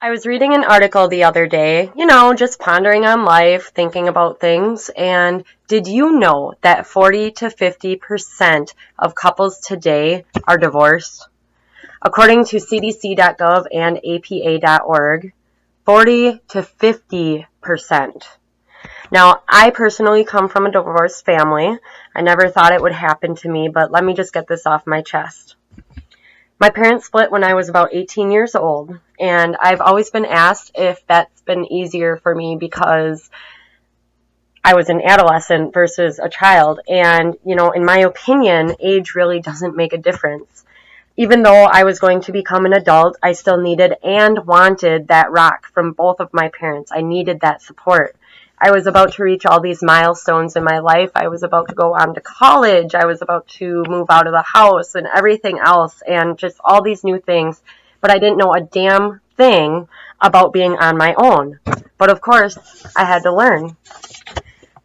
I was reading an article the other day, just pondering on life, thinking about things, and did you know that 40 to 50% of couples today are divorced? According to CDC.gov and APA.org, 40 to 50%. Now, I personally come from a divorced family. I never thought it would happen to me, but let me just get this off my chest. My parents split when I was about 18 years old, and I've always been asked if that's been easier for me because I was an adolescent versus a child. And, in my opinion, age really doesn't make a difference. Even though I was going to become an adult, I still needed and wanted that rock from both of my parents. I needed that support. I was about to reach all these milestones in my life. I was about to go on to college. I was about to move out of the house and everything else and just all these new things. But I didn't know a damn thing about being on my own. But of course, I had to learn.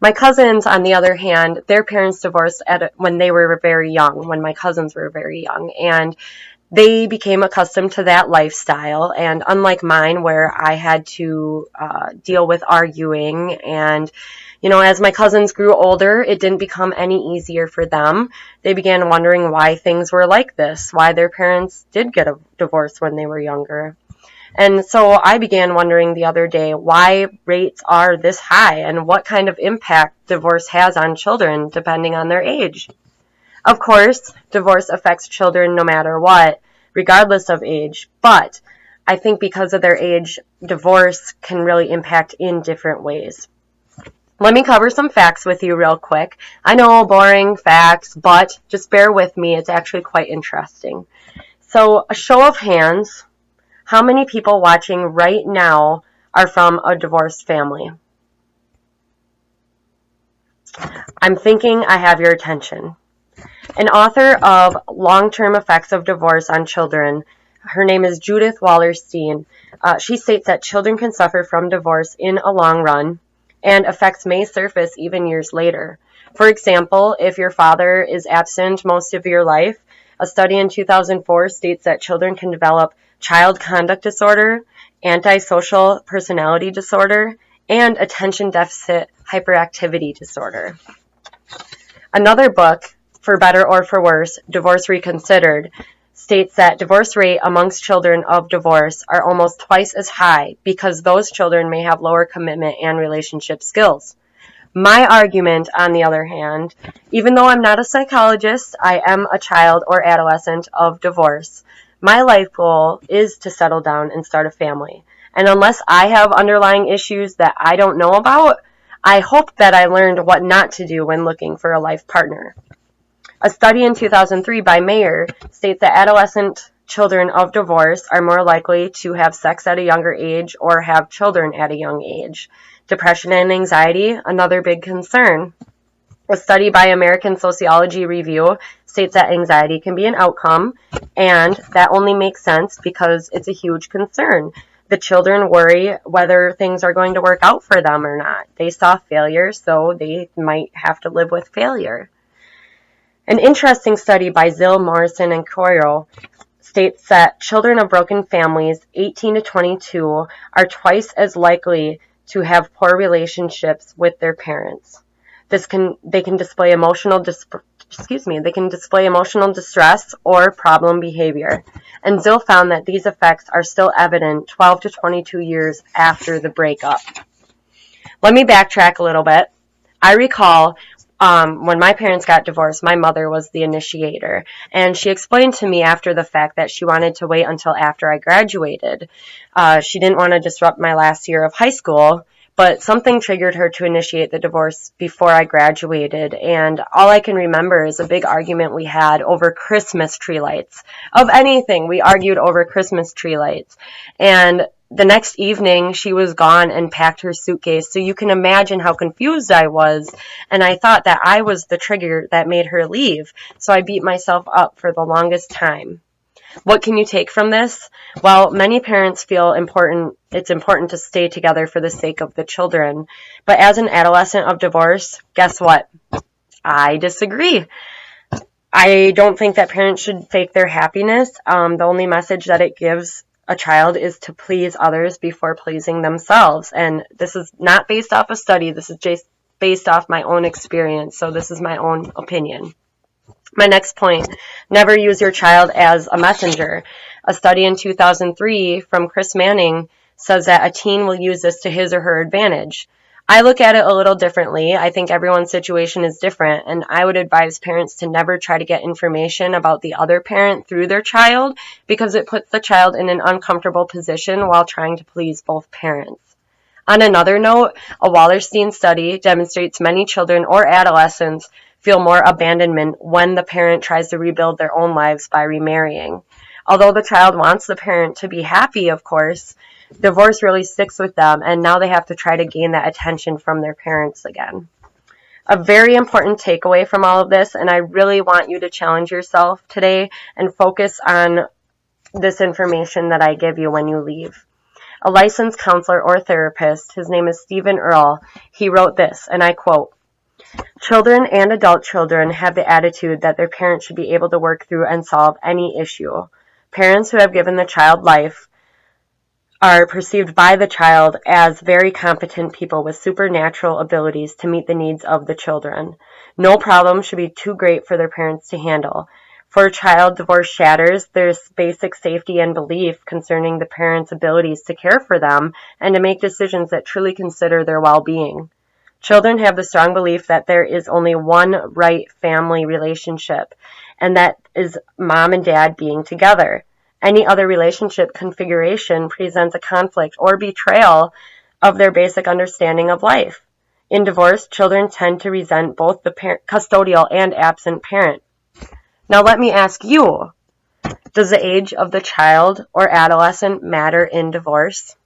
My cousins, on the other hand, their parents divorced when they were very young, when my cousins were very young. And they became accustomed to that lifestyle, and unlike mine, where I had to deal with arguing, and as my cousins grew older, it didn't become any easier for them. They began wondering why things were like this, why their parents did get a divorce when they were younger. And so I began wondering the other day why rates are this high and what kind of impact divorce has on children depending on their age. Of course, divorce affects children no matter what, regardless of age, but I think because of their age, divorce can really impact in different ways. Let me cover some facts with you real quick. I know, boring facts, but just bear with me. It's actually quite interesting. So, a show of hands, how many people watching right now are from a divorced family? I'm thinking I have your attention. An author of Long-Term Effects of Divorce on Children, her name is Judith Wallerstein. She states that children can suffer from divorce in a long run, and effects may surface even years later. For example, if your father is absent most of your life, a study in 2004 states that children can develop child conduct disorder, antisocial personality disorder, and attention deficit hyperactivity disorder. Another book, For Better or for Worse, Divorce Reconsidered, states that divorce rate amongst children of divorce are almost twice as high because those children may have lower commitment and relationship skills. My argument, on the other hand, even though I'm not a psychologist, I am a child or adolescent of divorce. My life goal is to settle down and start a family. And unless I have underlying issues that I don't know about, I hope that I learned what not to do when looking for a life partner. A study in 2003 by Mayer states that adolescent children of divorce are more likely to have sex at a younger age or have children at a young age. Depression and anxiety, another big concern. A study by American Sociology Review states that anxiety can be an outcome, and that only makes sense because it's a huge concern. The children worry whether things are going to work out for them or not. They saw failure, so they might have to live with failure. An interesting study by Zill, Morrison, and Coiro states that children of broken families 18 to 22 are twice as likely to have poor relationships with their parents. They can display emotional distress or problem behavior. And Zill found that these effects are still evident 12 to 22 years after the breakup. Let me backtrack a little bit. I recall when my parents got divorced, my mother was the initiator, and she explained to me after the fact that she wanted to wait until after I graduated. She didn't want to disrupt my last year of high school, but something triggered her to initiate the divorce before I graduated, and all I can remember is a big argument we had over Christmas tree lights. Of anything, we argued over Christmas tree lights, and the next evening, she was gone and packed her suitcase, so you can imagine how confused I was, and I thought that I was the trigger that made her leave, so I beat myself up for the longest time. What can you take from this? Well, many parents feel it's important to stay together for the sake of the children, but as an adolescent of divorce, guess what? I disagree. I don't think that parents should fake their happiness. The only message that it gives a child is to please others before pleasing themselves. And this is not based off a study. This is just based off my own experience. So this is my own opinion. My next point, never use your child as a messenger. A study in 2003 from Chris Manning says that a teen will use this to his or her advantage. I look at it a little differently. I think everyone's situation is different, and I would advise parents to never try to get information about the other parent through their child because it puts the child in an uncomfortable position while trying to please both parents. On another note, a Wallerstein study demonstrates many children or adolescents feel more abandonment when the parent tries to rebuild their own lives by remarrying. Although the child wants the parent to be happy, of course, divorce really sticks with them, and now they have to try to gain that attention from their parents again. A very important takeaway from all of this, and I really want you to challenge yourself today and focus on this information that I give you when you leave. A licensed counselor or therapist, his name is Stephen Earle, he wrote this, and I quote, "Children and adult children have the attitude that their parents should be able to work through and solve any issue. Parents who have given the child life are perceived by the child as very competent people with supernatural abilities to meet the needs of the children. No problem should be too great for their parents to handle. For a child, divorce shatters their basic safety and belief concerning the parents' abilities to care for them and to make decisions that truly consider their well-being. Children have the strong belief that there is only one right family relationship, and that is mom and dad being together. Any other relationship configuration presents a conflict or betrayal of their basic understanding of life. In divorce, children tend to resent both the custodial and absent parent. Now let me ask you, does the age of the child or adolescent matter in divorce?